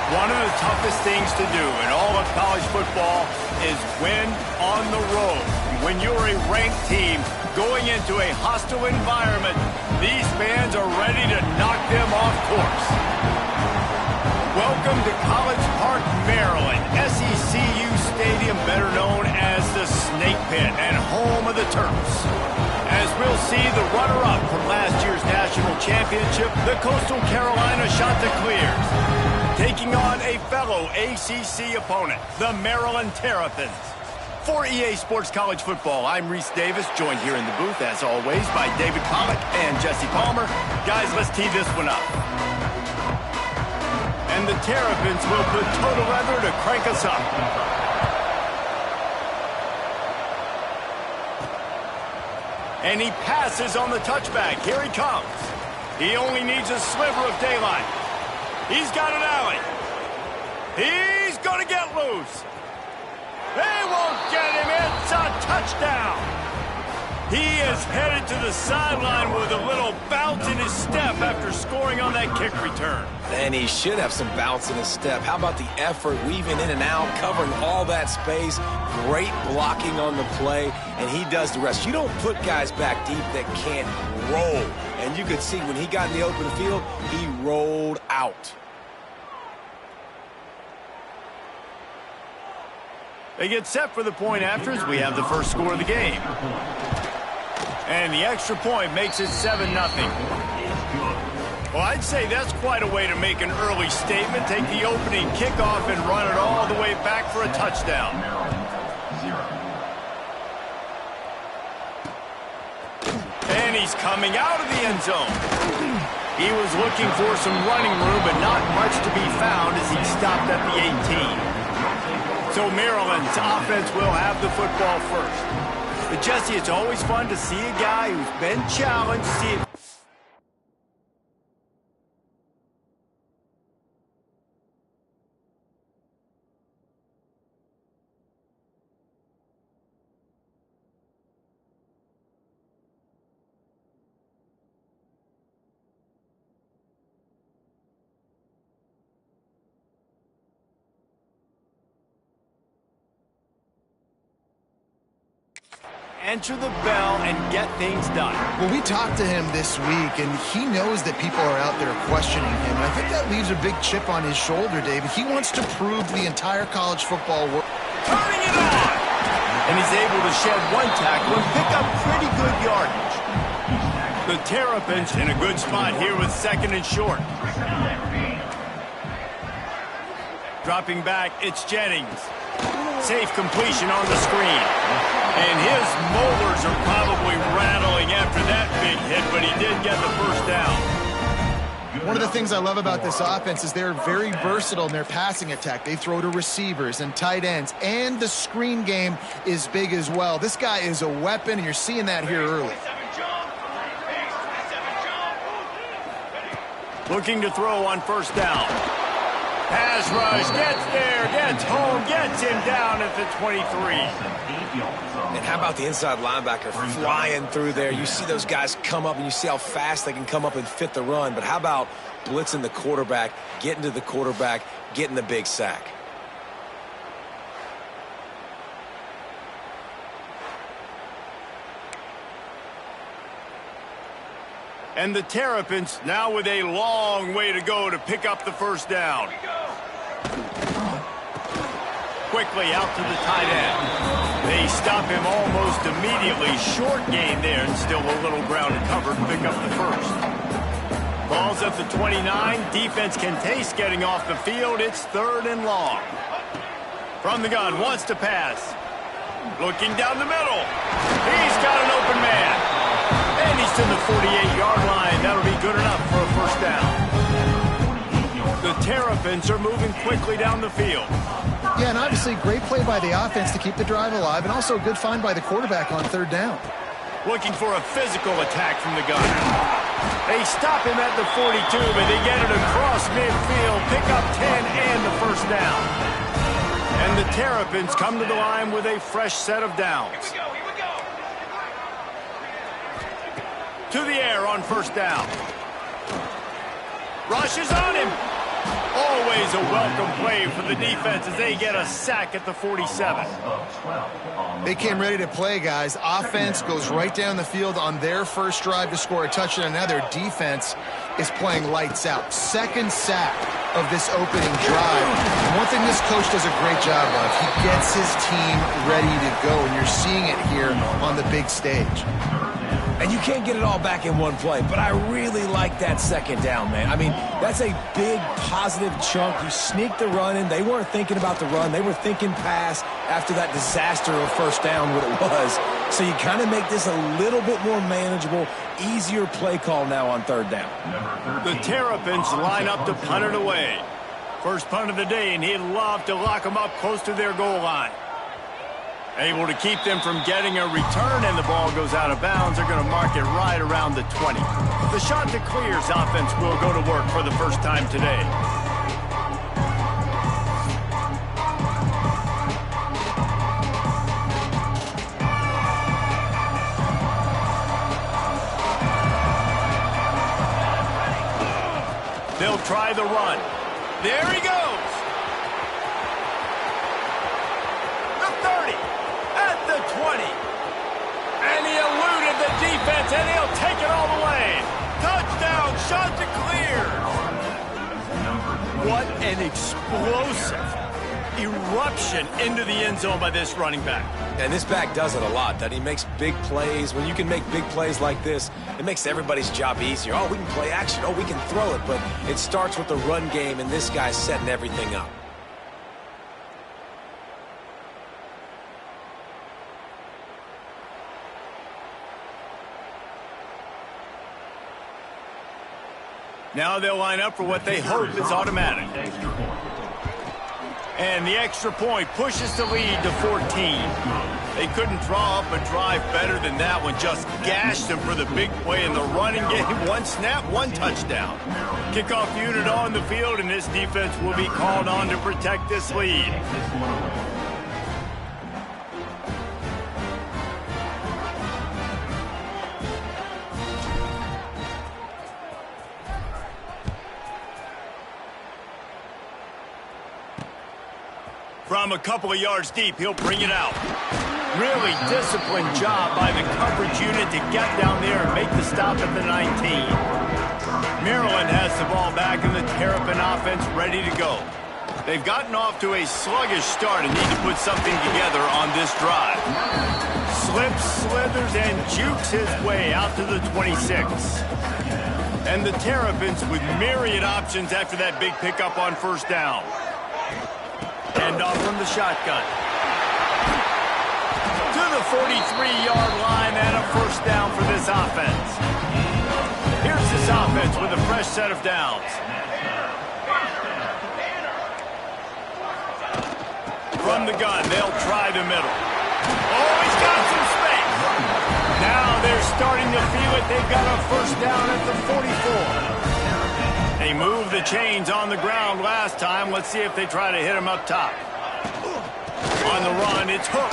One of the toughest things to do in all of college football is win on the road. When you're a ranked team going into a hostile environment, these fans are ready to knock them off course. Welcome to College Park, Maryland, SECU Stadium, better known as the Snake Pit and home of the Terps. As we'll see, the runner-up from last year's national championship, the Coastal Carolina Chanticleers, taking on a fellow ACC opponent, the Maryland Terrapins. For EA Sports College Football, I'm Reese Davis, joined here in the booth, as always, by David Pollack and Jesse Palmer. Guys, let's tee this one up. And the Terrapins will put total leather to crank us up. And he passes on the touchback. Here he comes. He only needs a sliver of daylight. He's got an alley. He's going to get loose. They won't get him. It's a touchdown. He is headed to the sideline with a little bounce in his step after scoring on that kick return. And he should have some bounce in his step. How about the effort, weaving in and out, covering all that space, great blocking on the play, and he does the rest. You don't put guys back deep that can't roll. And you could see when he got in the open field, he rolled out. They get set for the point after as we have the first score of the game. And the extra point makes it 7-0. Well, I'd say that's quite a way to make an early statement. Take the opening kickoff and run it all the way back for a touchdown. And he's coming out of the end zone. He was looking for some running room, but not much to be found as he stopped at the 18. So Maryland's offense will have the football first. But Jesse, it's always fun to see a guy who's been challenged, see it. Enter the bell and get things done. Well, we talked to him this week, and he knows that people are out there questioning him. And I think that leaves a big chip on his shoulder, David. He wants to prove to the entire college football world. Turning it on! And he's able to shed one tackle and pick up pretty good yardage. The Terrapins in a good spot here with second and short. Dropping back, it's Jennings. Safe completion on the screen. And his molars are probably rattling after that big hit, but he did get the first down. One of the things I love about this offense is they're very versatile in their passing attack. They throw to receivers and tight ends, and the screen game is big as well. This guy is a weapon, and you're seeing that here early. Looking to throw on first down. Pass rush, gets there, gets home, gets him down at the 23. And how about the inside linebacker flying through there? You see those guys come up, and you see how fast they can come up and fit the run. But how about blitzing the quarterback, getting to the quarterback, getting the big sack? And the Terrapins now with a long way to go to pick up the first down. Quickly out to the tight end. They stop him almost immediately. Short gain there, and still a little ground to cover to pick up the first. Ball's at the 29. Defense can taste getting off the field. It's 3rd and long. From the gun, wants to pass. Looking down the middle. He's got an open man. And he's to the 48-yard line. That'll be good enough for a first down. The Terrapins are moving quickly down the field. Yeah, and obviously great play by the offense to keep the drive alive, and also a good find by the quarterback on 3rd down. Looking for a physical attack from the gun. They stop him at the 42, but they get it across midfield, pick up 10 and the first down. And the Terrapins come to the line with a fresh set of downs. Here we go. To the air on first down. Rush is on him. Oh, Always a welcome play for the defense as they get a sack at the 47. They came ready to play, guys. Offense goes right down the field on their first drive to score a touchdown. Now their defense is playing lights out. Second sack of this opening drive. And one thing this coach does a great job of, he gets his team ready to go, and you're seeing it here on the big stage. And you can't get it all back in one play, but I really like that second down, man. I mean, that's a big positive chunk. You sneak the run in. They weren't thinking about the run. They were thinking pass after that disaster of first down, what it was. So you kind of make this a little bit more manageable, easier play call now on third down. The Terrapins line up to punt it away. First punt of the day, and he'd love to lock them up close to their goal line. Able to keep them from getting a return, and the ball goes out of bounds. They're going to mark it right around the 20. The Chanticleers offense will go to work for the first time today. They'll try the run. There he goes. The 30. At the 20. And he eluded the defense, and he'll take it all the way. Touchdown, Chanticleers. What an explosive eruption into the end zone by this running back. And this back does it a lot, that he makes big plays. When you can make big plays like this, it makes everybody's job easier. Oh, we can play action. Oh, we can throw it. But it starts with the run game, and this guy's setting everything up. Now they'll line up for what they hope is automatic. And the extra point pushes the lead to 14. They couldn't draw up a drive better than that one. Just gashed them for the big play in the running game. One snap, one touchdown. Kickoff unit on the field, and this defense will be called on to protect this lead. From a couple of yards deep, he'll bring it out. Really disciplined job by the coverage unit to get down there and make the stop at the 19. Maryland has the ball back, and the Terrapin offense ready to go. They've gotten off to a sluggish start and need to put something together on this drive. Slips, slithers, and jukes his way out to the 26. And the Terrapins with myriad options after that big pickup on first down. Hand off from the shotgun. To the 43-yard line, and a first down for this offense. Here's this offense with a fresh set of downs. From the gun, they'll try the middle. Oh, he's got some space. Now they're starting to feel it. They've got a first down at the 44. They moved the chains on the ground last time. Let's see if they try to hit him up top. On the run, it's Hook.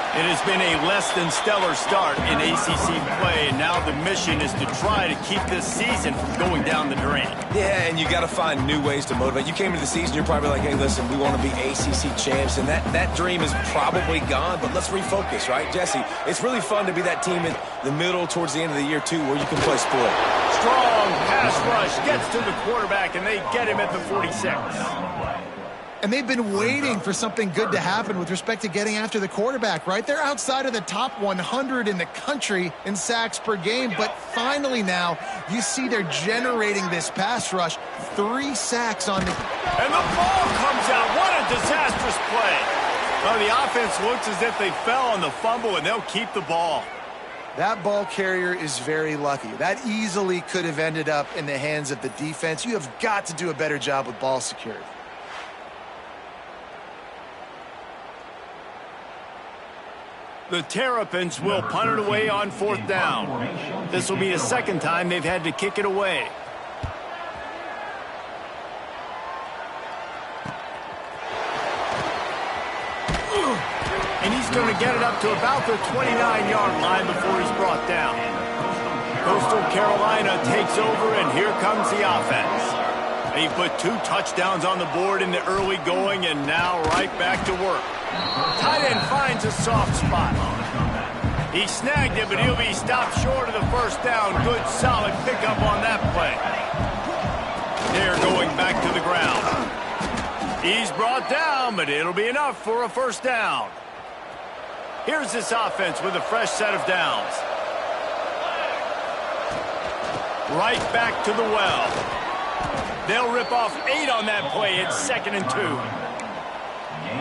It has been a less than stellar start in ACC play, and now the mission is to try to keep this season from going down the drain. Yeah, and you got to find new ways to motivate. You came into the season, you're probably like, hey, listen, we want to be ACC champs, and that dream is probably gone, but let's refocus, right? Jesse, it's really fun to be that team in the middle towards the end of the year, too, where you can play sport. Strong pass rush gets to the quarterback, and they get him at the 46. And they've been waiting for something good to happen with respect to getting after the quarterback, right? They're outside of the top 100 in the country in sacks per game, but finally now you see they're generating this pass rush. 3 sacks on the... And the ball comes out. What a disastrous play. Well, the offense looks as if they fell on the fumble, and they'll keep the ball. That ball carrier is very lucky. That easily could have ended up in the hands of the defense. You have got to do a better job with ball security. The Terrapins will punt it away on fourth down. This will be the second time they've had to kick it away. And he's going to get it up to about the 29-yard line before he's brought down. Coastal Carolina takes over, and here comes the offense. He put 2 touchdowns on the board in the early going, and now right back to work. Tight end finds a soft spot. He snagged it, but he'll be stopped short of the first down. Good, solid pickup on that play. They're going back to the ground. He's brought down, but it'll be enough for a first down. Here's this offense with a fresh set of downs. Right back to the well. They'll rip off 8 on that play. It's 2nd and 2.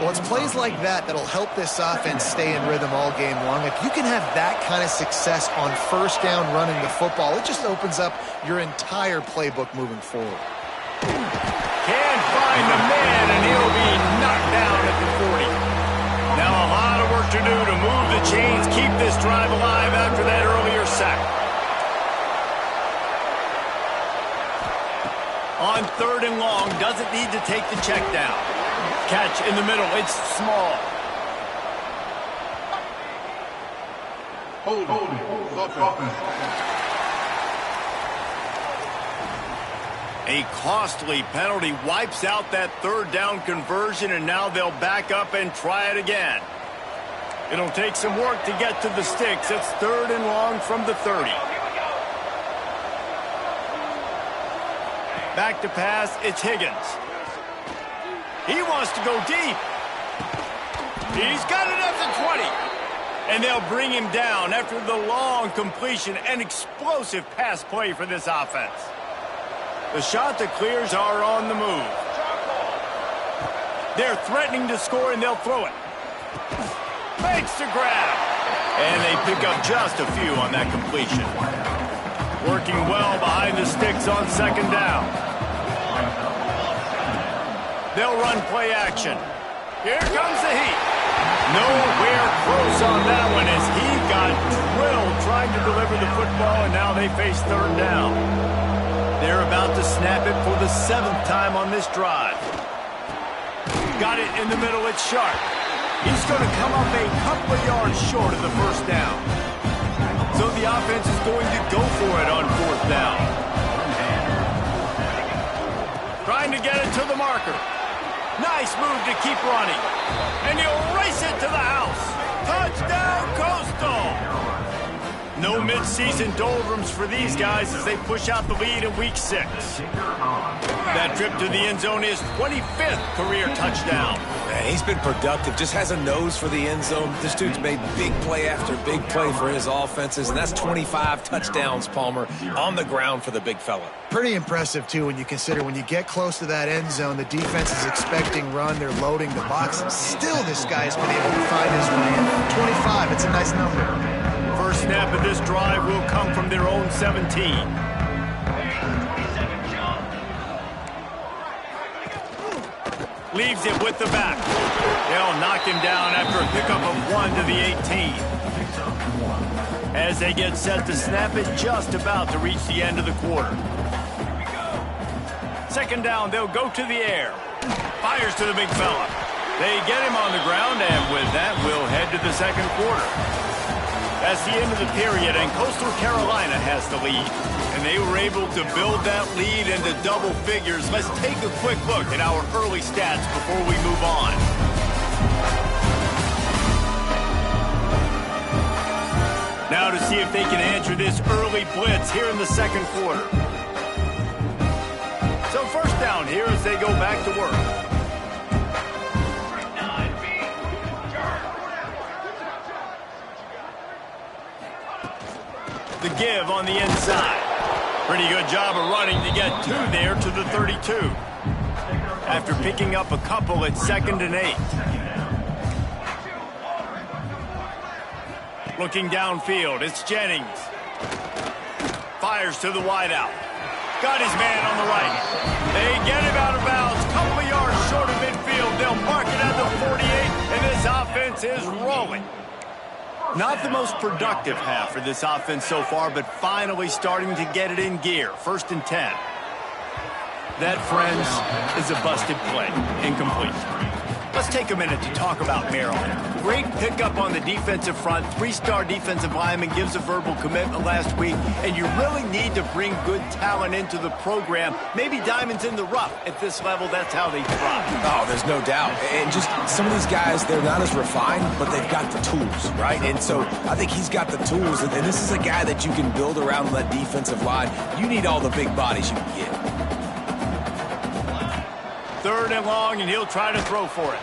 Well, it's plays like that that'll help this offense stay in rhythm all game long. If you can have that kind of success on first down running the football, it just opens up your entire playbook moving forward. Can't find the man, and he'll be knocked down at the 40. Now a lot of work to do to move the chains, keep this drive alive after that earlier sack. On 3rd and long, doesn't need to take the check down. Catch in the middle, it's small. A costly penalty wipes out that 3rd down conversion, and now they'll back up and try it again. It'll take some work to get to the sticks. It's 3rd and long from the 30. Back to pass, it's Higgins. He wants to go deep. He's got it up to 20. And they'll bring him down after the long completion. An explosive pass play for this offense. The shot that clears are on the move. They're threatening to score, and they'll throw it. Fakes to grab. And they pick up just a few on that completion. Working well behind the sticks on 2nd down. They'll run play action. Here comes the heat. Nowhere close on that one as he got drilled trying to deliver the football, and now they face 3rd down. They're about to snap it for the 7th time on this drive. Got it in the middle, it's Sharp. He's going to come up a couple of yards short of the first down. So the offense is going to go for it on 4th down. Trying to get it to the marker. Nice move to keep running. And he'll race it to the house. Touchdown, Coastal! No mid-season doldrums for these guys as they push out the lead in Week 6. That trip to the end zone is 25th career touchdown. Man, he's been productive, just has a nose for the end zone. This dude's made big play after big play for his offenses, and that's 25 touchdowns, Palmer, on the ground for the big fella. Pretty impressive, too, when you consider when you get close to that end zone, the defense is expecting run, they're loading the box, and still this guy's been able to find his way in. 25, it's a nice number. First snap of this drive will come from their own 17. Leaves it with the back. They'll knock him down after a pickup of 1 to the 18. As they get set to snap it, just about to reach the end of the quarter. 2nd down, they'll go to the air. Fires to the big fella. They get him on the ground, and with that, we'll head to the 2nd quarter. That's the end of the period, and Coastal Carolina has the lead. And they were able to build that lead into double figures. Let's take a quick look at our early stats before we move on. Now to see if they can answer this early blitz here in the 2nd quarter. So 1st down here as they go back to work. The give on the inside. Pretty good job of running to get 2 there to the 32. After picking up a couple at 2nd and 8. Looking downfield, it's Jennings. Fires to the wideout. Got his man on the right. They get him out of bounds. Couple of yards short of midfield. They'll mark it at the 48, and this offense is rolling. Not the most productive half for this offense so far, but finally starting to get it in gear. 1st and 10. That, friends, is a busted play. Incomplete. Let's take a minute to talk about Maryland. Great pickup on the defensive front. 3-star defensive lineman gives a verbal commitment last week, and you really need to bring good talent into the program. Maybe diamonds in the rough. At this level, that's how they thrive. Oh, there's no doubt. And just some of these guys, they're not as refined, but they've got the tools, right? And so I think he's got the tools, and this is a guy that you can build around that defensive line. You need all the big bodies you can get. 3rd and long, and he'll try to throw for it.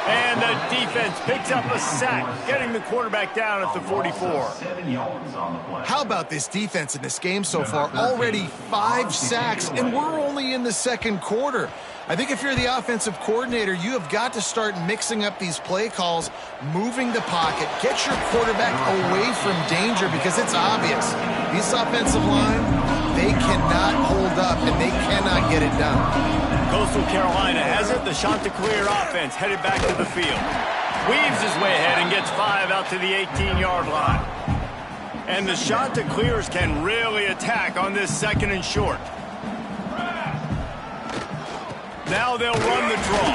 And the defense picks up a sack, getting the quarterback down at the 44. How about this defense in this game so far? Already 5 sacks, and we're only in the 2nd quarter. I think if you're the offensive coordinator, you have got to start mixing up these play calls, moving the pocket, get your quarterback away from danger, because it's obvious. This offensive line, they cannot hold up, and they cannot get it done. Coastal Carolina has it. The Chanticleer offense headed back to the field. Weaves his way ahead and gets 5 out to the 18-yard line. And the Chanticleers can really attack on this 2nd and short. Now they'll run the draw.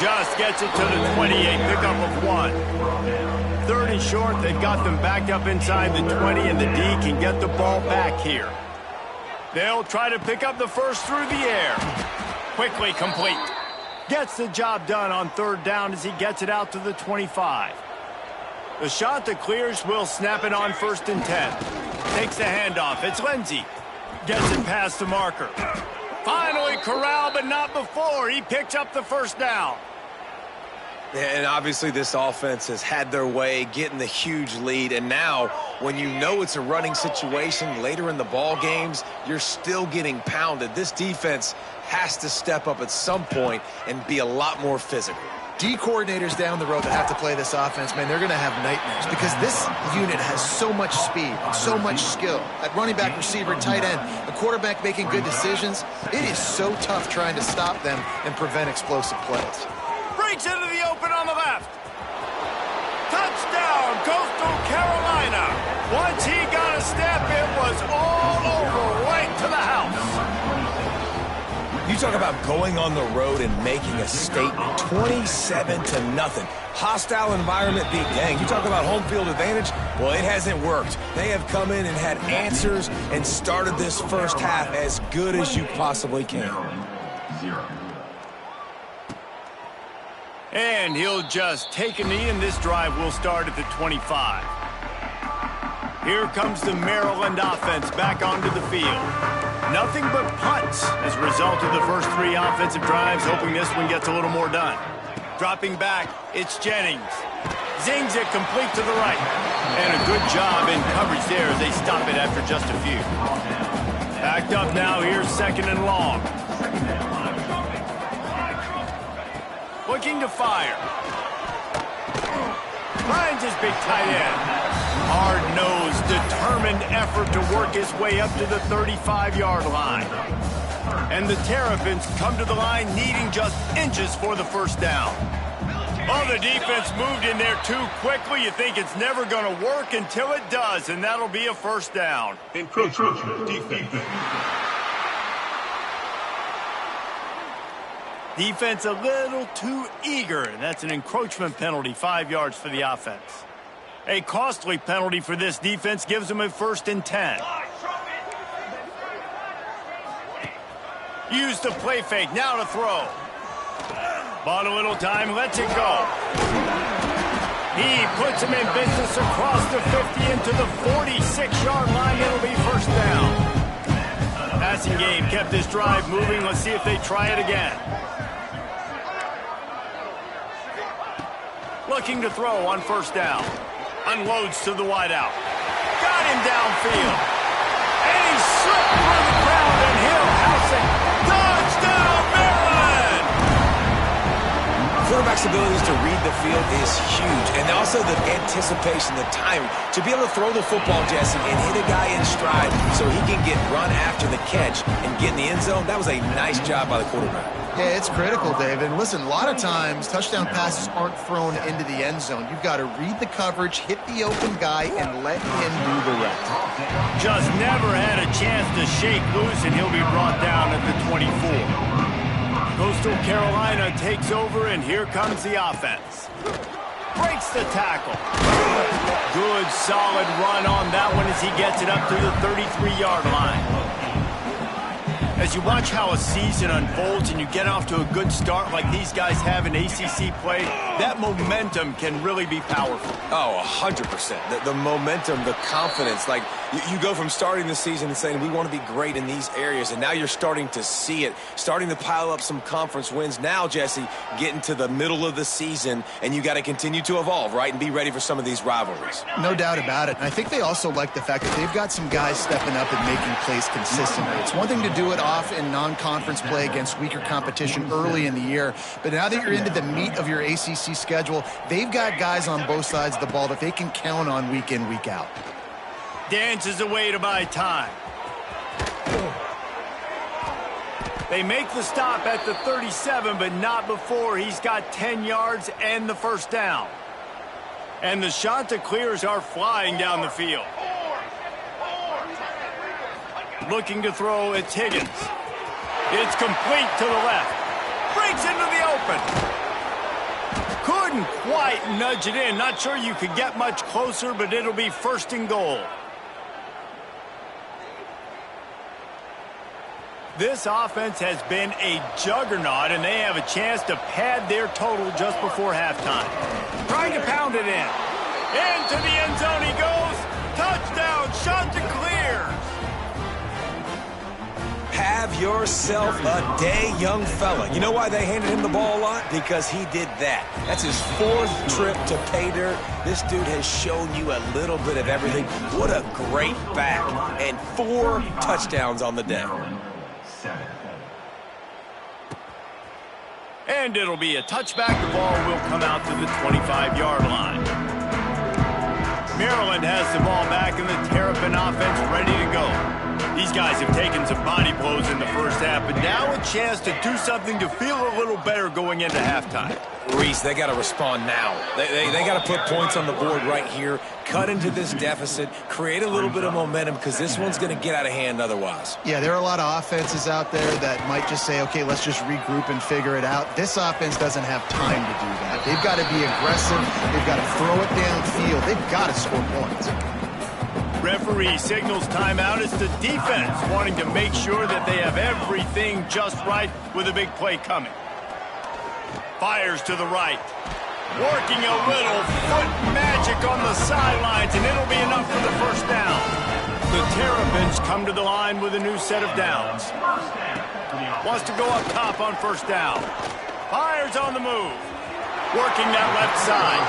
Just gets it to the 28, pickup of 1. 3rd and short, they've got them backed up inside the 20, and the D can get the ball back here. They'll try to pick up the first through the air. Quickly complete. Gets the job done on 3rd down as he gets it out to the 25. The Chanticleers will snap it on 1st and 10. Takes the handoff. It's Lindsey. Gets it past the marker. Finally corralled, but not before. He picks up the 1st down. And obviously this offense has had their way, getting the huge lead. And now, when you know it's a running situation later in the ball games, you're still getting pounded. This defense has to step up at some point and be a lot more physical. D coordinators down the road that have to play this offense, man, they're going to have nightmares, because this unit has so much speed, so much skill. At running back, receiver, tight end, a quarterback making good decisions. It is so tough trying to stop them and prevent explosive plays. Breaks into the open on the left. Touchdown, Coastal Carolina. Once he got a step, it was all over, right to the house. You talk about going on the road and making a statement. 27-0. Hostile environment beat. Dang, you talk about home field advantage? Well, it hasn't worked. They have come in and had answers and started this first half as good as you possibly can. And he'll just take a knee, and this drive will start at the 25. Here comes the Maryland offense back onto the field. Nothing but punts as a result of the first 3 offensive drives, hoping this one gets a little more done. Dropping back, it's Jennings. Zings it complete to the right. And a good job in coverage there as they stop it after just a few. Backed up now, here's 2nd and long. Looking to fire. Finds his big tight end. Hard-nosed, determined effort to work his way up to the 35-yard line. And the Terrapins come to the line needing just inches for the 1st down. Oh, the defense moved in there too quickly. You think it's never going to work until it does, and that'll be a 1st down. Encroachment defense. Defense a little too eager. That's an encroachment penalty, 5 yards for the offense. A costly penalty for this defense gives them a 1st and 10. Use the play fake, now to throw. Bought a little time, lets it go. He puts him in business across the 50 into the 46-yard line. It'll be 1st down. Passing game kept this drive moving. Let's see if they try it again. Looking to throw on 1st down. Unloads to the wideout. Got him downfield. And he slipped through the crowd, and he'll house it. Touchdown, Maryland! Quarterback's abilities to read the field is huge. And also the anticipation, the timing. To be able to throw the football, Jesse, and hit a guy in stride so he can get run after the catch and get in the end zone, that was a nice job by the quarterback. Yeah, it's critical, David. And listen, a lot of times touchdown passes aren't thrown into the end zone. You've got to read the coverage, hit the open guy, and let him do the rest. Just never had a chance to shake loose, and he'll be brought down at the 24. Coastal Carolina takes over, and here comes the offense. Breaks the tackle. Good, solid run on that one as he gets it up to the 33-yard line. As you watch how a season unfolds and you get off to a good start like these guys have in ACC play, that momentum can really be powerful. Oh, 100%. The momentum, the confidence. Like, you go from starting the season and saying, we want to be great in these areas, and now you're starting to see it, starting to pile up some conference wins. Now, Jesse, getting to the middle of the season, and you got to continue to evolve, right, and be ready for some of these rivalries. No doubt about it. And I think they also like the fact that they've got some guys stepping up and making plays consistently. It's one thing to do it off in non-conference play against weaker competition early in the year, but now that you're into the meat of your ACC schedule, they've got guys on both sides of the ball that they can count on week in, week out. Dances away to buy time. They make the stop at the 37, but not before he's got 10 yards and the first down. And the Chanticleers are flying down the field. Looking to throw, it's Higgins. It's complete to the left. Breaks into the open. Couldn't quite nudge it in. Not sure you could get much closer, but it'll be first and goal. This offense has been a juggernaut, and they have a chance to pad their total just before halftime. Trying to pound it in. Into the end zone he goes. Touchdown, Chanticleers. Have yourself a day, young fella. You know why they handed him the ball a lot? Because he did that. That's his 4th trip to pay dirt. This dude has shown you a little bit of everything. What a great back. And 4 touchdowns on the day. And it'll be a touchback. The ball will come out to the 25-yard line. Maryland has the ball back, and the Terrapin offense ready to go. These guys have taken some body blows in the first half, but now a chance to do something to feel a little better going into halftime. Reese, they got to respond now. They got to put points on the board right here, cut into this deficit, create a little bit of momentum, because this one's going to get out of hand otherwise. Yeah, there are a lot of offenses out there that might just say, okay, let's just regroup and figure it out. This offense doesn't have time to do that. They've got to be aggressive. They've got to throw it downfield. They've got to score points. Referee signals timeout. It's the defense wanting to make sure that they have everything just right with a big play coming. Fires to the right. Working a little foot magic on the sidelines, and it'll be enough for the first down. The Terrapins come to the line with a new set of downs. Wants to go up top on first down. Fires on the move. Working that left side.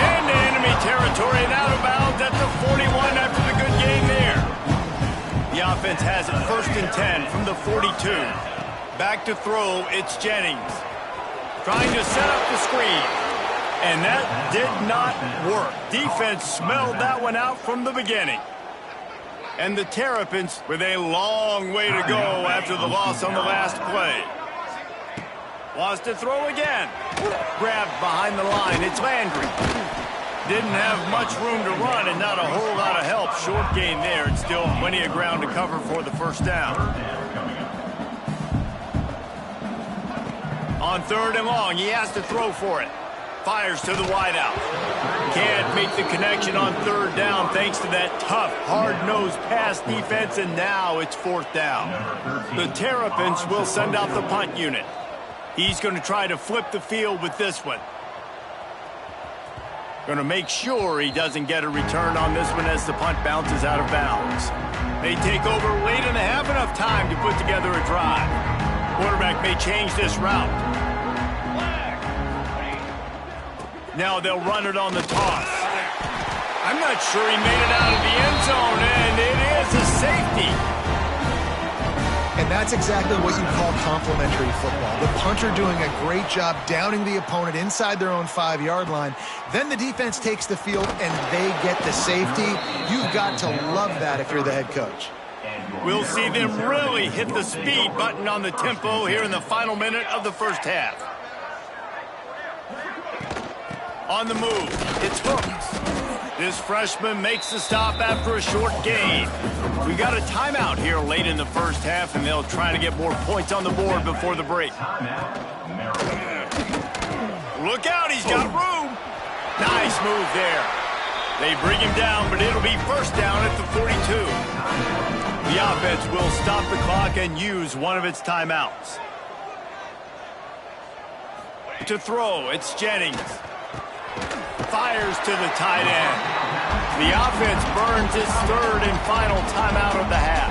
Into enemy territory and out of bounds at the 41 after the good game there. The offense has it 1st and 10 from the 42. Back to throw, it's Jennings. Trying to set up the screen. And that did not work. Defense smelled that one out from the beginning. And the Terrapins with a long way to go after the loss on the last play. Wants to throw again. Grabbed behind the line. It's Landry. Didn't have much room to run and not a whole lot of help. Short gain there, and still plenty of ground to cover for the first down. On 3rd and long, he has to throw for it. Fires to the wideout. Can't make the connection on 3rd down thanks to that tough, hard-nosed pass defense, and now it's 4th down. The Terrapins will send out the punt unit. He's going to try to flip the field with this one. Going to make sure he doesn't get a return on this one as the punt bounces out of bounds. They take over late in the half, enough time to put together a drive. Quarterback may change this route. Now they'll run it on the toss. I'm not sure he made it out of the end zone, and it is a safety. And that's exactly what you call complementary football. The punter doing a great job downing the opponent inside their own 5-yard line. Then the defense takes the field and they get the safety. You've got to love that if you're the head coach. We'll see them really hit the speed button on the tempo here in the final minute of the first half. On the move, it's Hooks. This freshman makes the stop after a short gain. We got a timeout here late in the first half, and they'll try to get more points on the board before the break. Look out, he's got room. Nice move there. They bring him down, but it'll be first down at the 42. The offense will stop the clock and use one of its timeouts. To throw, it's Jennings. Fires to the tight end. The offense burns its third and final timeout of the half.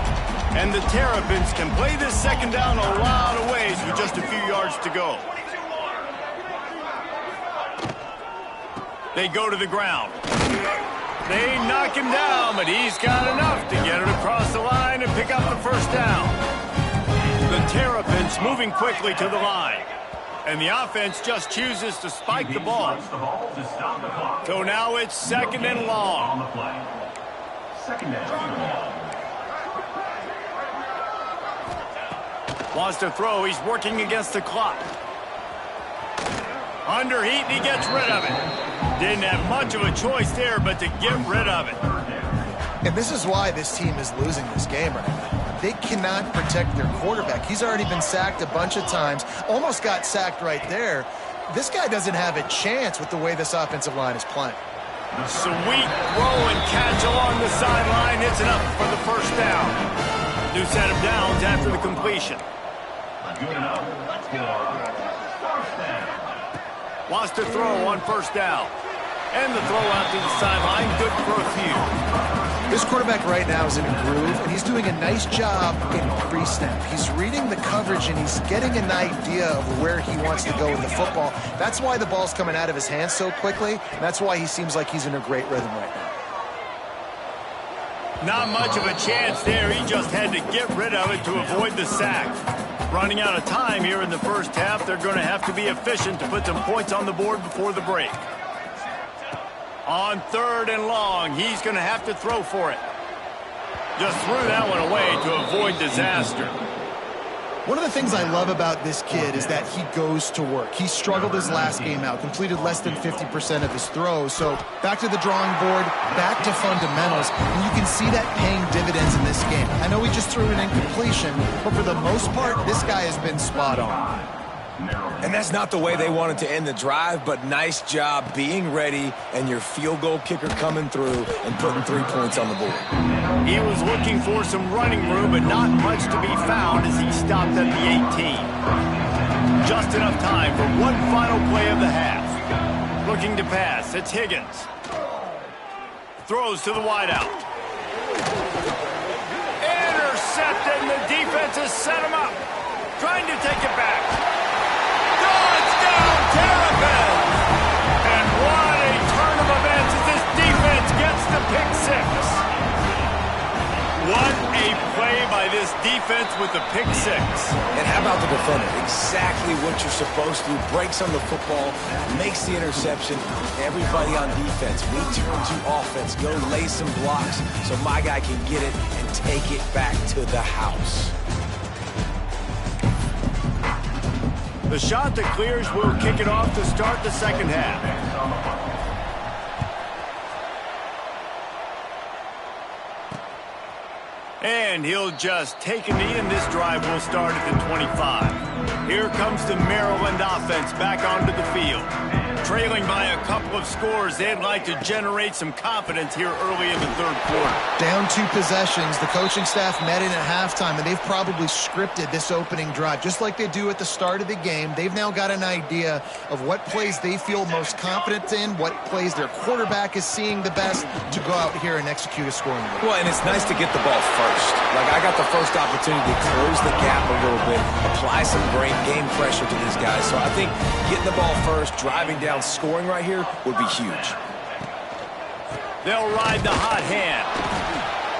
And the Terrapins can play this second down a lot of ways with just a few yards to go. They go to the ground. They knock him down, but he's got enough to get it across the line and pick up the first down. The Terrapins moving quickly to the line. And the offense just chooses to spike the ball. So now it's second and long. Wants to throw. He's working against the clock. Under heat, and he gets rid of it. Didn't have much of a choice there, but to get rid of it. And this is why this team is losing this game right now. They cannot protect their quarterback. He's already been sacked a bunch of times. Almost got sacked right there. This guy doesn't have a chance with the way this offensive line is playing. Sweet throw and catch along the sideline. It's enough for the first down. New set of downs after the completion. Wants to throw on first down. And the throw out to the sideline. Good for a few. This quarterback right now is in a groove, and he's doing a nice job in pre-snap. He's reading the coverage, and he's getting an idea of where he wants to go with the football. That's why the ball's coming out of his hands so quickly, and that's why he seems like he's in a great rhythm right now. Not much of a chance there. He just had to get rid of it to avoid the sack. Running out of time here in the first half, they're going to have to be efficient to put some points on the board before the break. On third and long, he's going to have to throw for it. Just threw that one away to avoid disaster. One of the things I love about this kid is that he goes to work. He struggled his last game out, completed less than 50% of his throws. So back to the drawing board, back to fundamentals, and you can see that paying dividends in this game. I know he just threw an incompletion, but for the most part, this guy has been spot on. And that's not the way they wanted to end the drive, but nice job being ready and your field goal kicker coming through and putting 3 points on the board. He was looking for some running room, but not much to be found as he stopped at the 18. Just enough time for one final play of the half. Looking to pass, it's Higgins. Throws to the wideout. Intercepted, and the defense has set him up. Trying to take it back. Touchdown, Terrapins! And what a turn of events as this defense gets the pick six. What a play by this defense with the pick six. And how about the defender? Exactly what you're supposed to do. Breaks on the football, makes the interception. Everybody on defense, we turn to offense. Go lay some blocks so my guy can get it and take it back to the house. The shot that clears will kick it off to start the second half. And he'll just take a knee, and this drive will start at the 25. Here comes the Maryland offense back onto the field. Trailing by a couple of scores, they'd like to generate some confidence here early in the third quarter. Down 2 possessions, the coaching staff met in at halftime, and they've probably scripted this opening drive. Just like they do at the start of the game, they've now got an idea of what plays they feel most confident in, what plays their quarterback is seeing the best to go out here and execute a scoring move. Well, and it's nice to get the ball first. Like, I got the first opportunity to close the gap a little bit, apply some great game pressure to these guys. So I think getting the ball first, driving down, scoring right here would be huge. They'll ride the hot hand.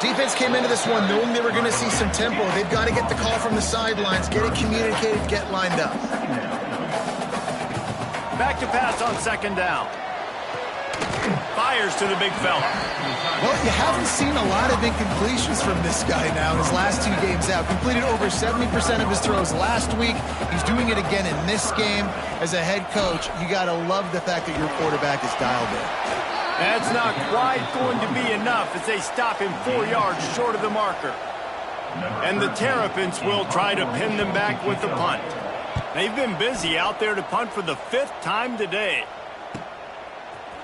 Defense came into this one knowing they were going to see some tempo. They've got to get the call from the sidelines, get it communicated, get lined up. Back to pass on second down. Fires to the big fella. Well, you haven't seen a lot of incompletions from this guy now in his last 2 games out. Completed over 70% of his throws last week. He's doing it again in this game. As a head coach, you got to love the fact that your quarterback is dialed in. That's not quite going to be enough as they stop him 4 yards short of the marker. And the Terrapins will try to pin them back with the punt. They've been busy out there to punt for the 5th time today.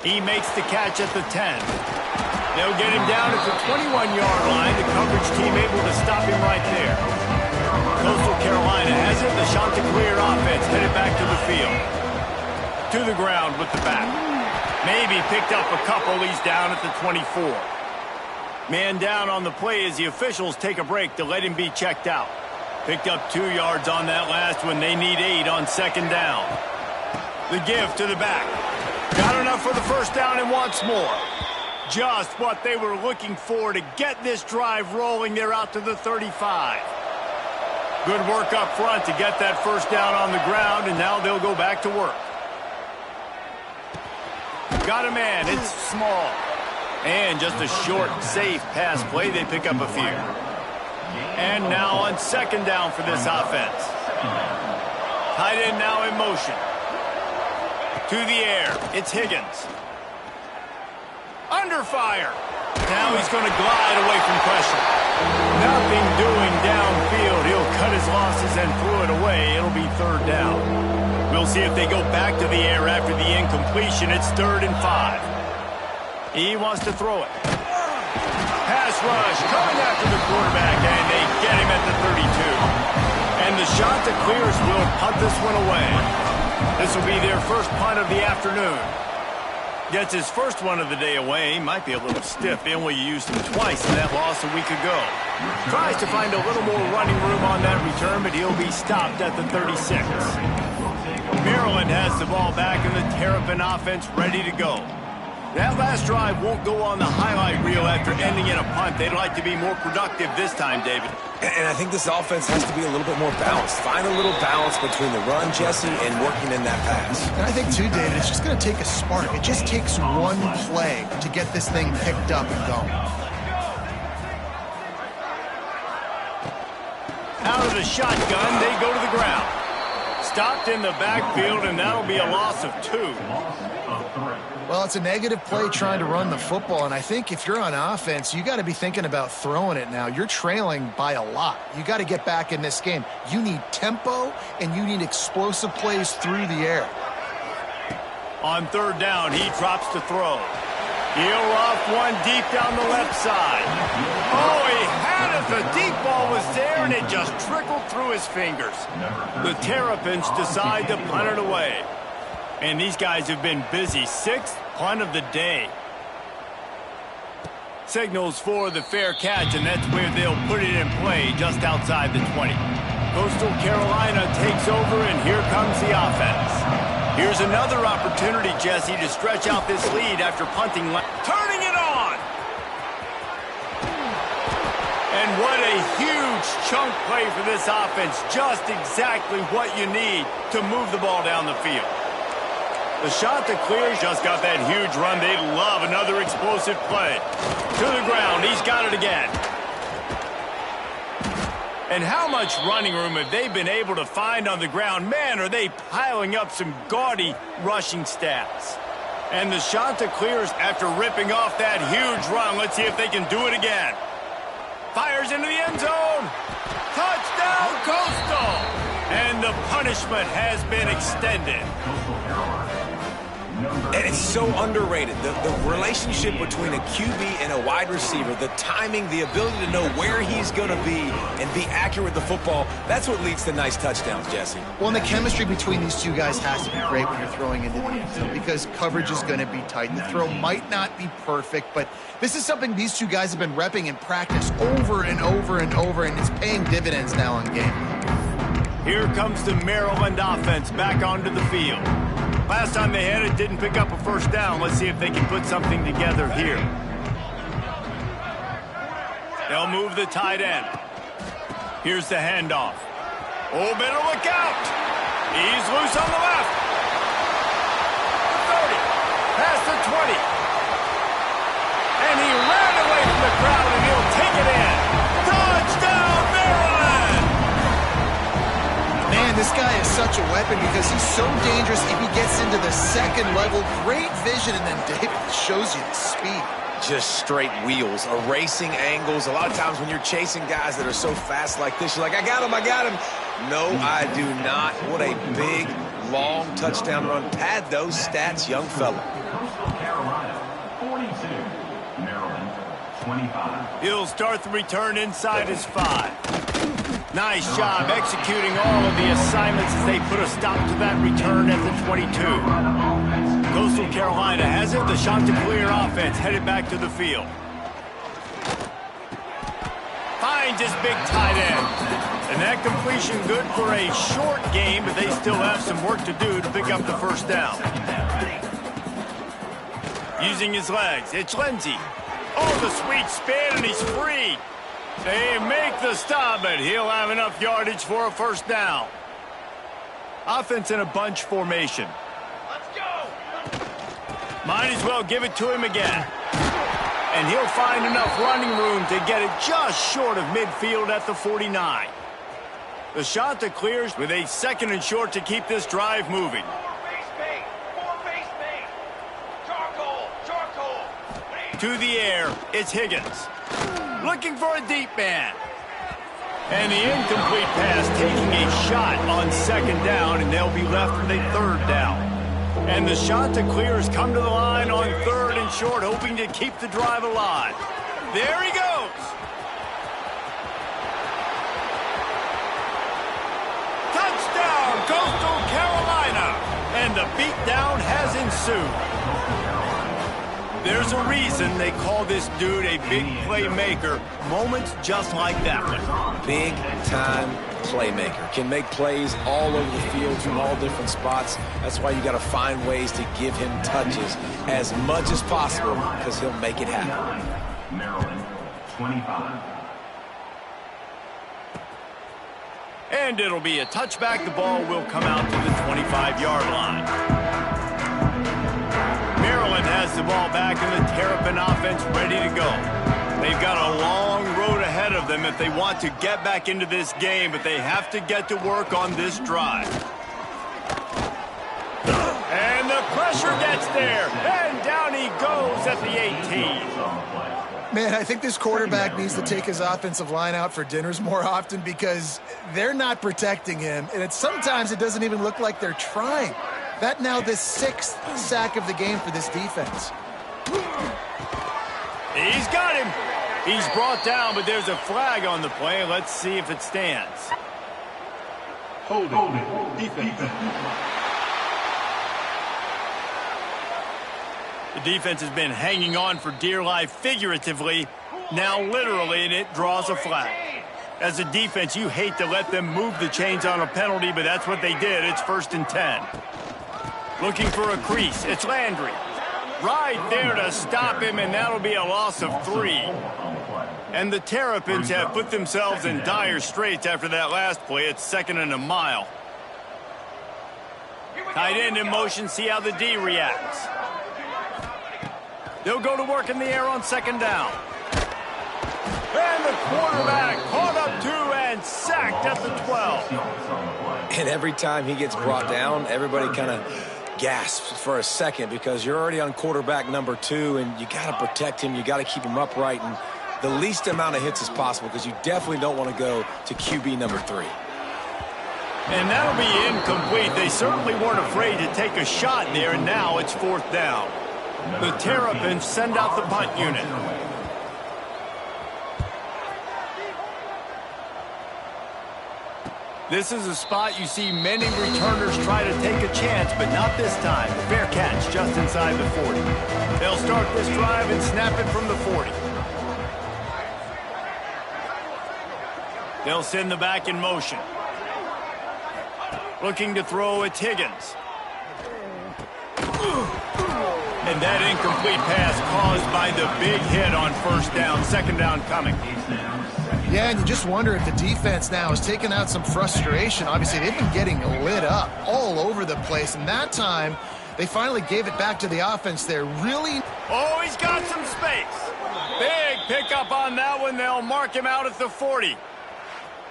He makes the catch at the 10. They'll get him down at the 21-yard line. The coverage team able to stop him right there. Coastal Carolina has it. The Chanticleer offense headed back to the field. To the ground with the back. Maybe picked up a couple. He's down at the 24. Man down on the play as the officials take a break to let him be checked out. Picked up 2 yards on that last one. They need 8 on 2nd down. The give to the back. Got enough for the first down and wants more. Just what they were looking for to get this drive rolling. They're out to the 35. Good work up front to get that first down on the ground, and now they'll go back to work. Got a man. It's small. And just a short, safe pass play. They pick up a few. And now on 2nd down for this offense. Tight end now in motion. To the air. It's Higgins. Under fire. Now he's going to glide away from pressure. Nothing doing downfield. He'll cut his losses and throw it away. It'll be 3rd down. We'll see if they go back to the air after the incompletion. It's 3rd and 5. He wants to throw it. Pass rush coming after the quarterback, and they get him at the 32. And the Chanticleers will punt this one away. This will be their first punt of the afternoon. Gets his first one of the day away. Might be a little stiff. They only used him twice in that loss a week ago. Tries to find a little more running room on that return, but he'll be stopped at the 36. Maryland has the ball back, and the Terrapin offense ready to go. That last drive won't go on the highlight reel after ending in a punt. They'd like to be more productive this time, David. And I think this offense has to be a little bit more balanced. Find a little balance between the run, Jesse, and working in that pass. And I think, too, David, it's just going to take a spark. It just takes one play to get this thing picked up and going. Out of the shotgun, they go to the ground. Stopped in the backfield, and that'll be a loss of 2. Well, it's a negative play trying to run the football, and I think if you're on offense, you got to be thinking about throwing it now. You're trailing by a lot. You got to get back in this game. You need tempo, and you need explosive plays through the air. On 3rd down, he drops to throw. He'll off one deep down the left side. Oh, he had it. The deep ball was there, and it just trickled through his fingers. The Terrapins decide to punt it away. And these guys have been busy. 6th punt of the day. Signals for the fair catch, and that's where they'll put it in play just outside the 20. Coastal Carolina takes over, and here comes the offense. Here's another opportunity, Jesse, to stretch out this lead after punting. Turning it on! And what a huge chunk play for this offense. Just exactly what you need to move the ball down the field. The Chanticleers just got that huge run. They love another explosive play. To the ground. He's got it again. And how much running room have they been able to find on the ground? Man, are they piling up some gaudy rushing stats. And the Chanticleers, after ripping off that huge run, let's see if they can do it again. Fires into the end zone. Touchdown, Coastal. And the punishment has been extended. And it's so underrated. The relationship between a QB and a wide receiver, the timing, the ability to know where he's going to be and be accurate with the football, that's what leads to nice touchdowns, Jesse. Well, and the chemistry between these two guys has to be great when you're throwing into the end zone because coverage is going to be tight. The throw might not be perfect, but this is something these two guys have been repping in practice over and over and over, and it's paying dividends now in game. Here comes the Maryland offense back onto the field. Last time they had it, didn't pick up a first down. Let's see if they can put something together here. They'll move the tight end. Here's the handoff. Oh, better look out. He's loose on the left. The 30. Past the 20. And he ran away from the crowd, and he'll take it in. Touchdown, Maryland! Man, this guy is such a weapon because he's so dangerous if he gets into the second level. Great vision, and then David shows you the speed. Just straight wheels, erasing angles. A lot of times when you're chasing guys that are so fast like this, you're like, I got him, I got him. No, I do not. What a big, long touchdown run. Pad those stats, young fella. Carolina, 42. Maryland, 25. He'll start the return inside his 5. Nice job executing all of the assignments as they put a stop to that return at the 22. Coastal Carolina has it. The Chanticleer offense headed back to the field. Finds his big tight end. And that completion good for a short game, but they still have some work to do to pick up the first down. Using his legs, it's Lindsey. Oh, the sweet spin, and he's free. They make the stop, but he'll have enough yardage for a first down. Offense in a bunch formation. Might as well give it to him again. And he'll find enough running room to get it just short of midfield at the 49. The Chanticleers with a 2nd and short to keep this drive moving. To the air, it's Higgins. Looking for a deep man. And the incomplete pass taking a shot on 2nd down, and they'll be left with a 3rd down. And the Chanticleers come to the line on 3rd and short, hoping to keep the drive alive. There he goes. Touchdown, Coastal Carolina. And the beatdown has ensued. There's a reason they call this dude a big playmaker. Moments just like that one. Big-time playmaker. Can make plays all over the field from all different spots. That's why you got to find ways to give him touches as much as possible because he'll make it happen. Maryland, 25. And it'll be a touchback. The ball will come out to the 25-yard line. Maryland has the ball back, and the Terrapin offense ready to go. They've got a long road ahead of them if they want to get back into this game, but they have to get to work on this drive. And the pressure gets there, and down he goes at the 18. Man, I think this quarterback needs to take his offensive line out for dinners more often because they're not protecting him, and sometimes it doesn't even look like they're trying. That now the 6th sack of the game for this defense. He's got him. He's brought down, but there's a flag on the play. Let's see if it stands. Hold it. Defense. The defense has been hanging on for dear life figuratively, now literally, and it draws a flag. As a defense, you hate to let them move the chains on a penalty, but that's what they did. It's 1st and 10. Looking for a crease. It's Landry. Right there to stop him, and that'll be a loss of 3. And the Terrapins have put themselves in dire straits after that last play. It's 2nd and a mile. Tight end in motion. See how the D reacts. They'll go to work in the air on 2nd down. And the quarterback caught up 2 and sacked at the 12. And every time he gets brought down, everybody kind of gasps for a second because you're already on quarterback number 2, and you got to protect him. You got to keep him upright and the least amount of hits as possible because you definitely don't want to go to QB number 3. And that'll be incomplete. They certainly weren't afraid to take a shot there, and now it's 4th down. The Terrapins send out the punt unit. This is a spot you see many returners try to take a chance, but not this time. Fair catch just inside the 40. They'll start this drive and snap it from the 40. They'll send the back in motion. Looking to throw, it's Higgins. And that incomplete pass caused by the big hit on 1st down. 2nd down coming. Yeah, and you just wonder if the defense now is taking out some frustration. Obviously, they've been getting lit up all over the place, and that time they finally gave it back to the offense there. Really? Oh, he's got some space. Big pickup on that one. They'll mark him out at the 40.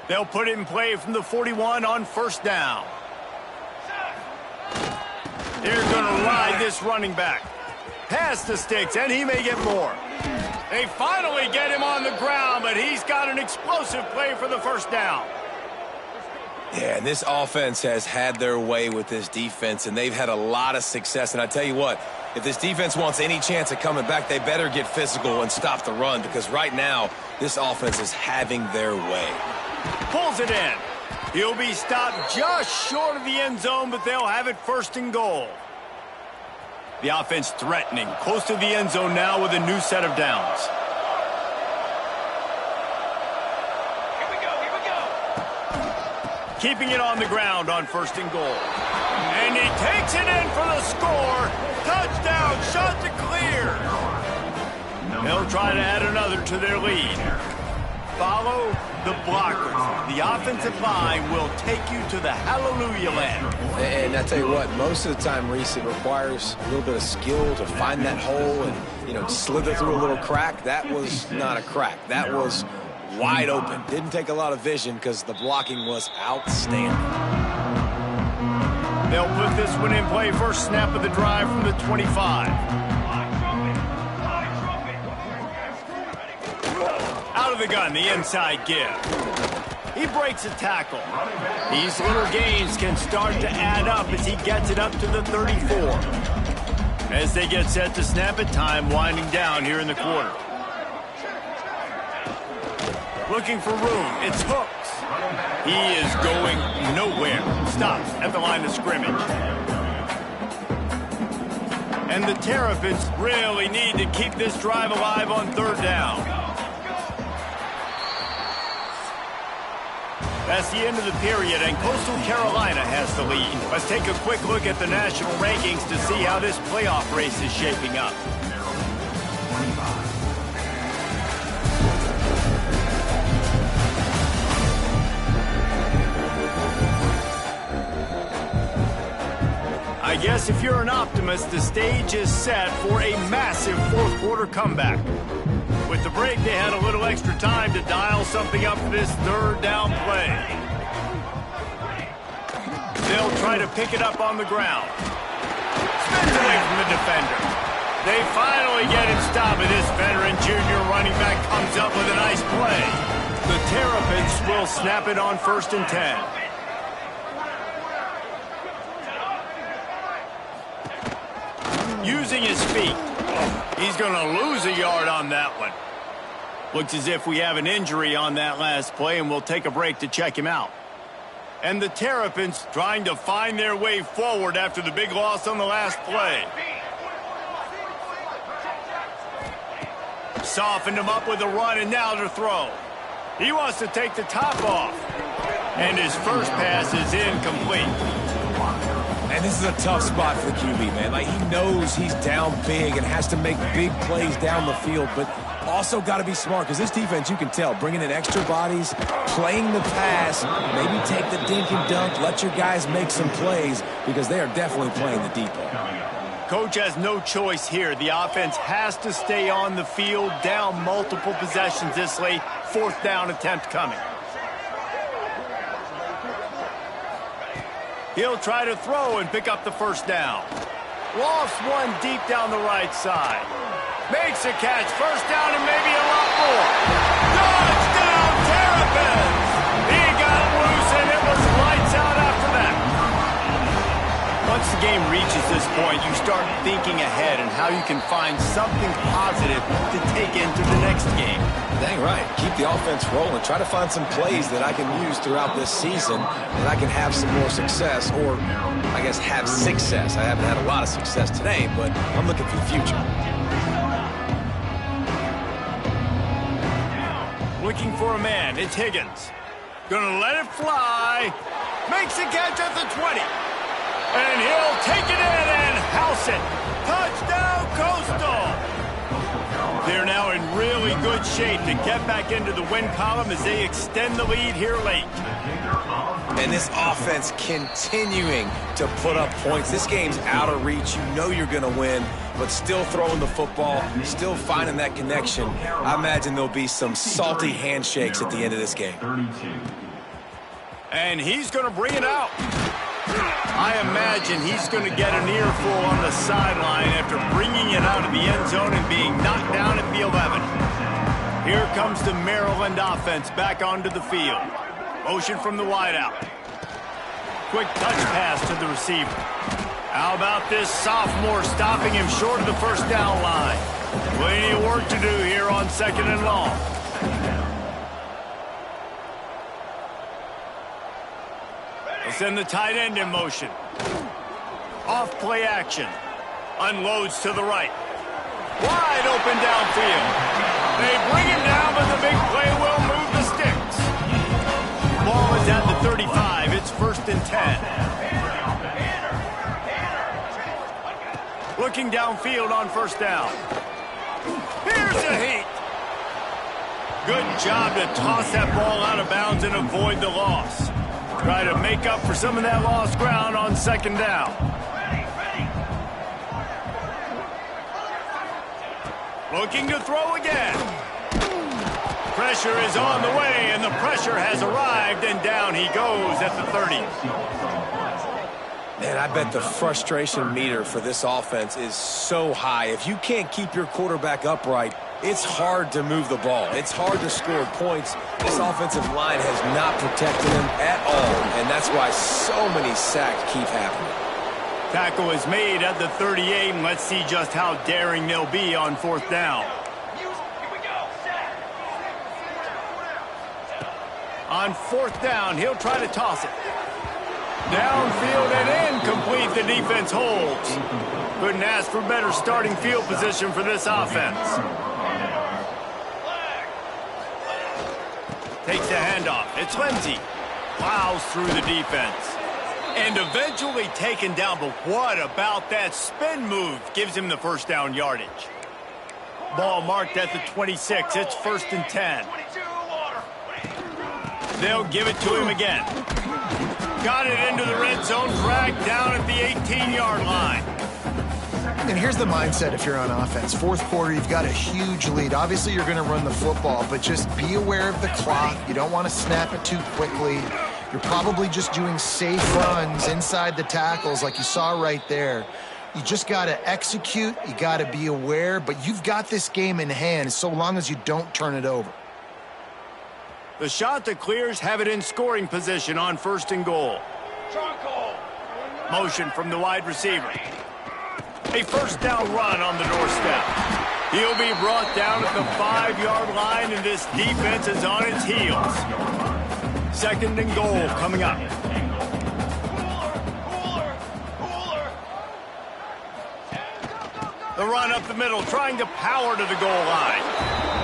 They'll put it in play from the 41 on 1st down. They're going to ride this running back. Past the sticks, and he may get more. They finally get him on the ground, but he's got an explosive play for the first down. Yeah, and this offense has had their way with this defense, and they've had a lot of success. And I tell you what, if this defense wants any chance of coming back, they better get physical and stop the run, because right now, this offense is having their way. Pulls it in. He'll be stopped just short of the end zone, but they'll have it first and goal. The offense threatening, close to the end zone now with a new set of downs. Here we go. Keeping it on the ground on first and goal. And he takes it in for the score. Touchdown, shot to clear. They'll try to add another to their lead. Follow the blockers. The offensive line will take you to the hallelujah land. And I tell you what, most of the time, Reese, it requires a little bit of skill to find that hole and, slither through a little crack. That was not a crack. That was wide open. Didn't take a lot of vision because the blocking was outstanding. They'll put this one in play. First snap of the drive from the 25. Out of the gun, the inside give. He breaks a tackle. These little gains can start to add up as he gets it up to the 34. As they get set to snap it, time winding down here in the quarter. Looking for room. It's Hooks. He is going nowhere. Stops at the line of scrimmage. And the Terrapins really need to keep this drive alive on third down. That's the end of the period, and Coastal Carolina has the lead. Let's take a quick look at the national rankings to see how this playoff race is shaping up. I guess if you're an optimist, the stage is set for a massive fourth quarter comeback. With the break, they had a little extra time to dial something up for this third down play. They'll try to pick it up on the ground. Spins away from the defender. They finally get him stopped, and this veteran junior running back comes up with a nice play. The Terrapins will snap it on 1st and 10. Using his feet. He's going to lose a yard on that one. Looks as if we have an injury on that last play, and we'll take a break to check him out. And the Terrapins trying to find their way forward after the big loss on the last play. Softened him up with a run, and now to throw. He wants to take the top off. And his first pass is incomplete. And this is a tough spot for the QB, man. Like, he knows he's down big and has to make big plays down the field, but also got to be smart, because this defense, you can tell, bringing in extra bodies, playing the pass, maybe take the dink and dunk, let your guys make some plays, because they are definitely playing the deep ball. Coach has no choice here. The offense has to stay on the field, down multiple possessions this late. Fourth down attempt coming. He'll try to throw and pick up the first down. Lost one deep down the right side. Makes a catch. First down and maybe a lot more. Touchdown, Terrapins! He got loose, and it was lights out after that. Once the game reaches this point, you start thinking ahead and how you can find something positive to take into the next game. Dang right. Keep the offense rolling. Try to find some plays that I can use throughout this season that I can have some more success, or I guess have success. I haven't had a lot of success today, but I'm looking for the future. Looking for a man. It's Higgins. Gonna let it fly. Makes a catch at the 20. And he'll take it in and house it. Touchdown, Coastal! They're now in really good shape to get back into the win column as they extend the lead here late. And this offense continuing to put up points. This game's out of reach. You know you're going to win, but still throwing the football, still finding that connection. I imagine there'll be some salty handshakes at the end of this game. And he's going to bring it out. I imagine he's going to get an earful on the sideline after bringing it out of the end zone and being knocked down at the 11. Here comes the Maryland offense back onto the field. Motion from the wideout. Quick touch pass to the receiver. How about this sophomore stopping him short of the first down line? Plenty of work to do here on 2nd and long. They'll send the tight end in motion. Off play action. Unloads to the right. Wide open downfield. They bring him down, but the big play will move the sticks. Ball is at the 35. It's 1st and 10. Looking downfield on 1st down. Here's a heat. Good job to toss that ball out of bounds and avoid the loss. Try to make up for some of that lost ground on 2nd down. Looking to throw again. Pressure is on the way, and the pressure has arrived, and down he goes at the 30. Man, I bet the frustration meter for this offense is so high. If you can't keep your quarterback upright, it's hard to move the ball. It's hard to score points. This offensive line has not protected him at all, and that's why so many sacks keep happening. Tackle is made at the 38, and let's see just how daring they'll be on 4th down. On 4th down, he'll try to toss it. Downfield and incomplete, the defense holds. Couldn't ask for better starting field position for this offense. Takes the handoff. It's Lindsey. Plows through the defense. And eventually taken down, but what about that spin move? Gives him the 1st down yardage. Ball marked at the 26. It's 1st and 10. They'll give it to him again. Got it into the red zone, dragged down at the 18-yard line. And here's the mindset if you're on offense. 4th quarter, you've got a huge lead. Obviously, you're going to run the football, but just be aware of the clock. You don't want to snap it too quickly. You're probably just doing safe runs inside the tackles like you saw right there. You just got to execute. You got to be aware, but you've got this game in hand so long as you don't turn it over. The shot that clears have it in scoring position on 1st and goal. Motion from the wide receiver. A 1st down run on the doorstep. He'll be brought down at the 5-yard line, and this defense is on its heels. 2nd and goal coming up. The run up the middle, trying to power to the goal line.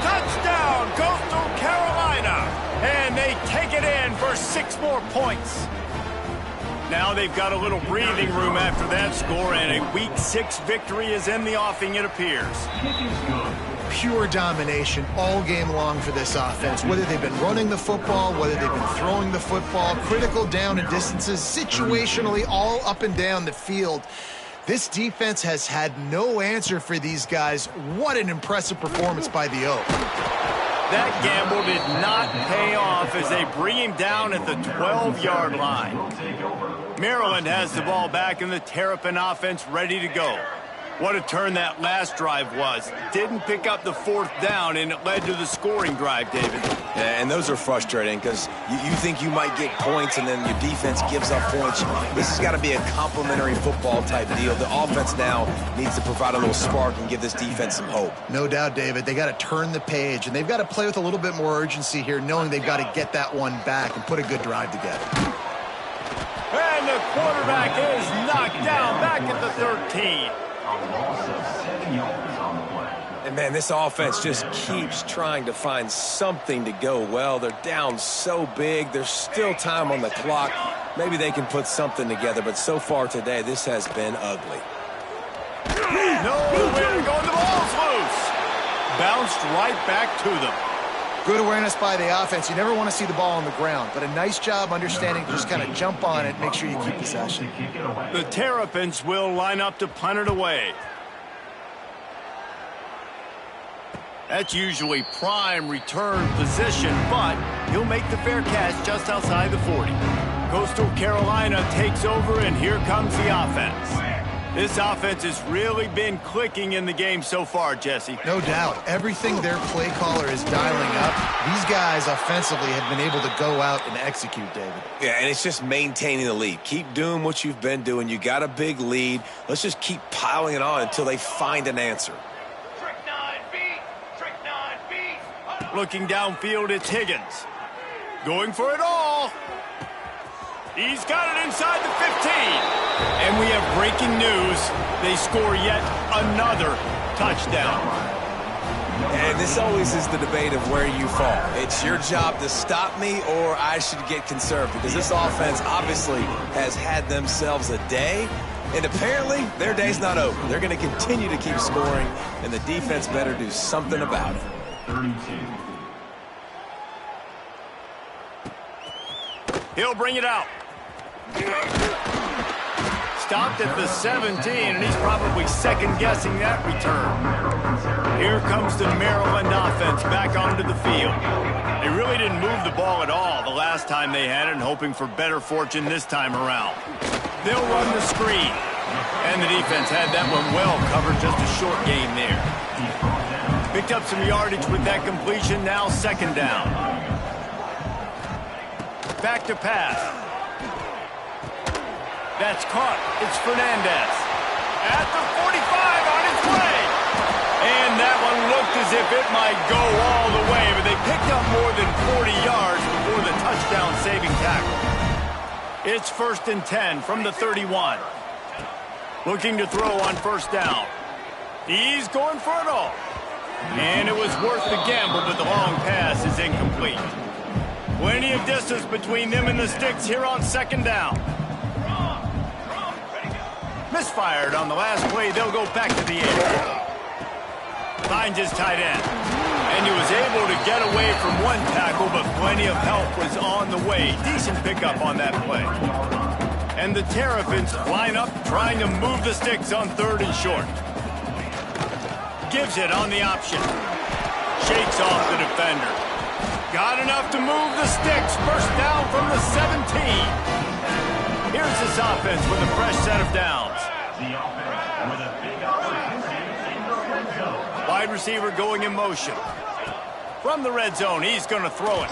Touchdown, Coastal Carolina! And they take it in for 6 more points. Now they've got a little breathing room after that score, and a Week 6 victory is in the offing, it appears. Pure domination all game long for this offense. Whether they've been running the football, whether they've been throwing the football, critical down and distances, situationally all up and down the field. This defense has had no answer for these guys. What an impressive performance by the Oak. That gamble did not pay off as they bring him down at the 12-yard line. Maryland has the ball back and the Terrapin offense ready to go. What a turn that last drive was. Didn't pick up the 4th down, and it led to the scoring drive, David. Yeah, and those are frustrating because you think you might get points and then your defense gives up points. This has got to be a complementary football type deal. The offense now needs to provide a little spark and give this defense some hope. No doubt, David. They got to turn the page, and they've got to play with a little bit more urgency here, knowing they've got to get that one back and put a good drive together. And the quarterback is knocked down back at the 13. And, man, this offense just keeps trying to find something to go well. They're down so big. There's still time on the clock. Maybe they can put something together, but so far today, this has been ugly. Nowhere to go, and the ball's loose. Bounced right back to them. Good awareness by the offense. You never want to see the ball on the ground, but a nice job understanding to just kind of jump on it, make sure you keep possession. The Terrapins will line up to punt it away. That's usually prime return position, but he'll make the fair catch just outside the 40. Coastal Carolina takes over, and here comes the offense. This offense has really been clicking in the game so far, Jesse. No doubt. Everything their play caller is dialing up, these guys offensively have been able to go out and execute, David. Yeah, and it's just maintaining the lead. Keep doing what you've been doing. You got a big lead. Let's just keep piling it on until they find an answer. Trick 9B. Trick 9B. Looking downfield, it's Higgins. Going for it all. He's got it inside the 15. And we have breaking news. They score yet another touchdown. And this always is the debate of where you fall. It's your job to stop me, or I should get conserved, because this offense obviously has had themselves a day, and apparently their day's not over. They're going to continue to keep scoring, and the defense better do something about it. 32. He'll bring it out. Stopped at the 17, and he's probably second-guessing that return. Here comes the Maryland offense back onto the field. They really didn't move the ball at all the last time they had it, and hoping for better fortune this time around. They'll run the screen, and the defense had that one well covered, just a short gain there. Picked up some yardage with that completion, now second down. Back to pass. That's caught. It's Fernandez. At the 45 on its way. And that one looked as if it might go all the way, but they picked up more than 40 yards before the touchdown-saving tackle. It's 1st and 10 from the 31. Looking to throw on first down. He's going for it all. And it was worth the gamble, but the long pass is incomplete. Plenty of distance between them and the sticks here on second down. Misfired on the last play. They'll go back to the air. Finds his tight end. And he was able to get away from one tackle, but plenty of help was on the way. Decent pickup on that play. And the Terrapins line up trying to move the sticks on 3rd and short. Gives it on the option. Shakes off the defender. Got enough to move the sticks. First down from the 17. Here's this offense with a fresh set of downs. The offense with a big opportunity in the red zone. Wide receiver going in motion. From the red zone, he's going to throw it.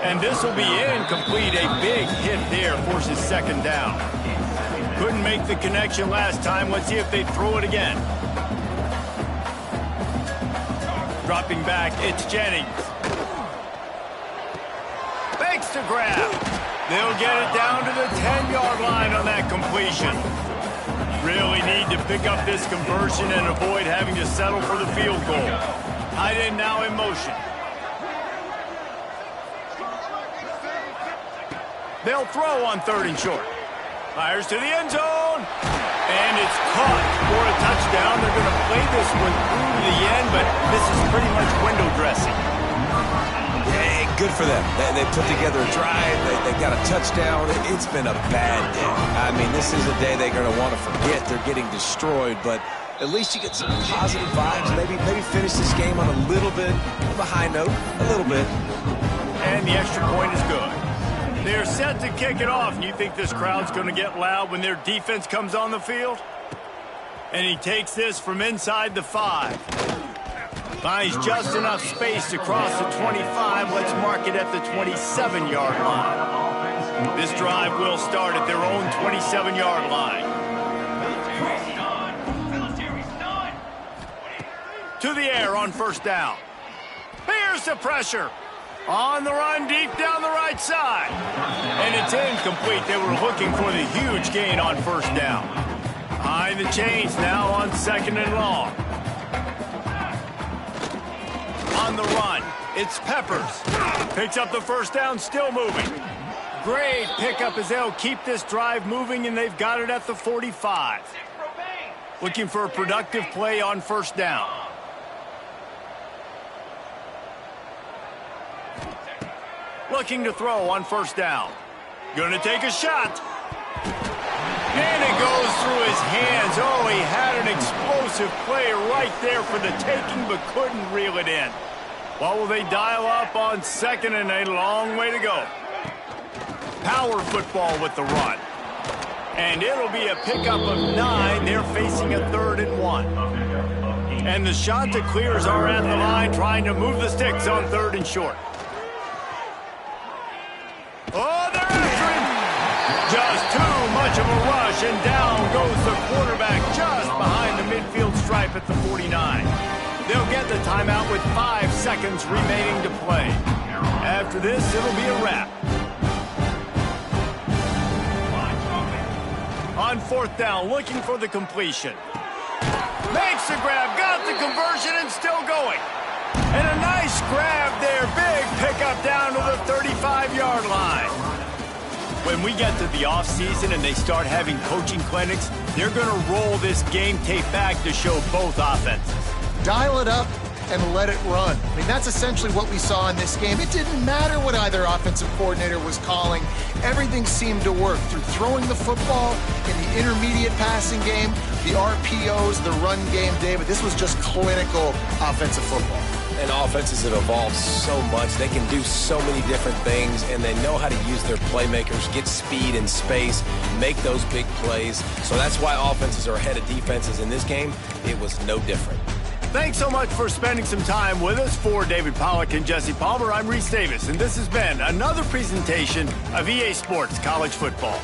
And this will be incomplete. A big hit there forces second down. Couldn't make the connection last time. Let's see if they throw it again. Dropping back, it's Jennings. Fakes to grab. They'll get it down to the 10-yard line on that completion. Really need to pick up this conversion and avoid having to settle for the field goal. Tight end now in motion. They'll throw on 3rd and short. Fires to the end zone. And it's caught for a touchdown. They're going to play this one through to the end, but this is pretty much window dressing. Hey, good for them. They put together a drive. They got a touchdown. It's been a bad day. I mean, this is a day they're going to want to forget. They're getting destroyed, but at least you get some positive vibes. Maybe finish this game on a little bit of a high note, a little bit. And the extra point is good. They're set to kick it off, and you think this crowd's going to get loud when their defense comes on the field? And he takes this from inside the 5. Finds just enough space to cross the 25. Let's mark it at the 27-yard line. This drive will start at their own 27-yard line. To the air on first down. Here's the pressure. On the run, deep down the right side. And it's incomplete. They were looking for the huge gain on first down. Behind the chains now on 2nd and long. On the run, it's Peppers. Picks up the first down, still moving. Great pickup as they'll keep this drive moving, and they've got it at the 45. Looking for a productive play on first down. Looking to throw on first down. Going to take a shot. And it goes through his hands. Oh, he had an explosive play right there for the taking, but couldn't reel it in. What will they dial up on 2nd and a long way to go? power football with the run. And it'll be a pickup of 9. They're facing a 3rd and 1. And the shot to clears are at the line, trying to move the sticks on 3rd and short. Oh, they're after him! Just too much of a rush, and down goes the quarterback just behind the midfield stripe at the 49. They'll get the timeout with 5 seconds remaining to play. After this, it'll be a wrap. On 4th down, looking for the completion. Makes the grab, got the conversion, and still going. And a nice grab there. Big pickup down to the 35-yard line. When we get to the offseason and they start having coaching clinics, they're going to roll this game tape back to show both offenses. Dial it up and let it run. I mean, that's essentially what we saw in this game. It didn't matter what either offensive coordinator was calling. Everything seemed to work through throwing the football in the intermediate passing game, the RPOs, the run game, David. This was just clinical offensive football. And offenses have evolved so much. They can do so many different things, and they know how to use their playmakers, get speed and space, make those big plays. So that's why offenses are ahead of defenses in this game. It was no different. Thanks so much for spending some time with us. For David Pollack and Jesse Palmer, I'm Reese Davis, and this has been another presentation of EA Sports College Football.